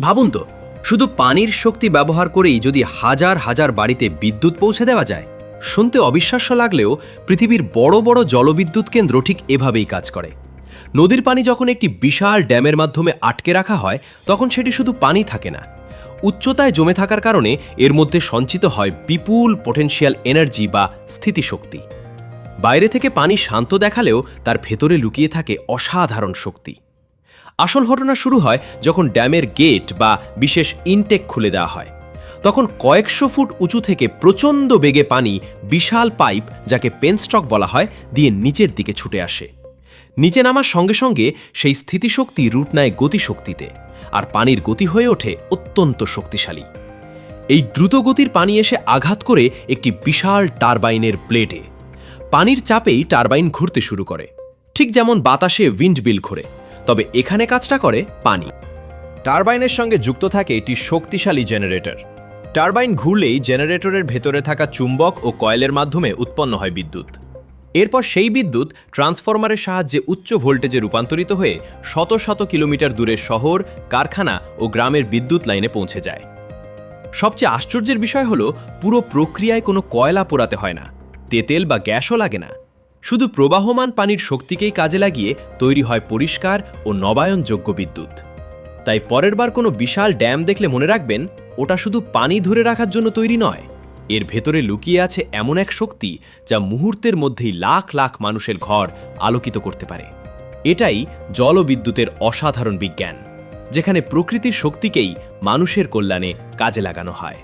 ভাবুন তো, শুধু পানির শক্তি ব্যবহার করেই যদি হাজার হাজার বাড়িতে বিদ্যুৎ পৌঁছে দেওয়া যায়। শুনতে অবিশ্বাস্য লাগলেও পৃথিবীর বড় বড় জলবিদ্যুৎ কেন্দ্র ঠিক এভাবেই কাজ করে। নদীর পানি যখন একটি বিশাল ড্যামের মাধ্যমে আটকে রাখা হয়, তখন সেটি শুধু পানি থাকে না, উচ্চতায় জমে থাকার কারণে এর মধ্যে সঞ্চিত হয় বিপুল পটেনশিয়াল এনার্জি বা স্থিতিশক্তি। বাইরে থেকে পানি শান্ত দেখালেও তার ভেতরে লুকিয়ে থাকে অসাধারণ শক্তি। আসল ঘটনা শুরু হয় যখন ড্যামের গেট বা বিশেষ ইনটেক খুলে দেওয়া হয়। তখন কয়েকশো ফুট উঁচু থেকে প্রচণ্ড বেগে পানি বিশাল পাইপ, যাকে পেনস্টক বলা হয়, দিয়ে নিচের দিকে ছুটে আসে। নিচে নামার সঙ্গে সঙ্গে সেই স্থিতিশক্তি রূপ নেয় গতিশক্তিতে, আর পানির গতি হয়ে ওঠে অত্যন্ত শক্তিশালী। এই দ্রুত গতির পানি এসে আঘাত করে একটি বিশাল টারবাইনের ব্লেডে। পানির চাপেই টারবাইন ঘুরতে শুরু করে, ঠিক যেমন বাতাসে উইন্ডমিল ঘোরে, তবে এখানে কাজটা করে পানি। টারবাইনের সঙ্গে যুক্ত থাকে একটি শক্তিশালী জেনারেটর। টারবাইন ঘুরলেই জেনারেটরের ভেতরে থাকা চুম্বক ও কয়েলের মাধ্যমে উৎপন্ন হয় বিদ্যুৎ। এরপর সেই বিদ্যুৎ ট্রান্সফরমারের সাহায্যে উচ্চ ভোল্টেজে রূপান্তরিত হয়ে শত শত কিলোমিটার দূরের শহর, কারখানা ও গ্রামের বিদ্যুৎ লাইনে পৌঁছে যায়। সবচেয়ে আশ্চর্যের বিষয় হলো, পুরো প্রক্রিয়ায় কোনো কয়লা পোড়াতে হয় না, তেল বা গ্যাসও লাগে না। শুধু প্রবাহমান পানির শক্তিকেই কাজে লাগিয়ে তৈরি হয় পরিষ্কার ও নবায়নযোগ্য বিদ্যুৎ। তাই পরের বার কোনো বিশাল ড্যাম দেখলে মনে রাখবেন, ওটা শুধু পানি ধরে রাখার জন্য তৈরি নয়, এর ভেতরে লুকিয়ে আছে এমন এক শক্তি যা মুহূর্তের মধ্যেই লাখ লাখ মানুষের ঘর আলোকিত করতে পারে। এটাই জলবিদ্যুতের অসাধারণ বিজ্ঞান, যেখানে প্রকৃতির শক্তিকেই মানুষের কল্যাণে কাজে লাগানো হয়।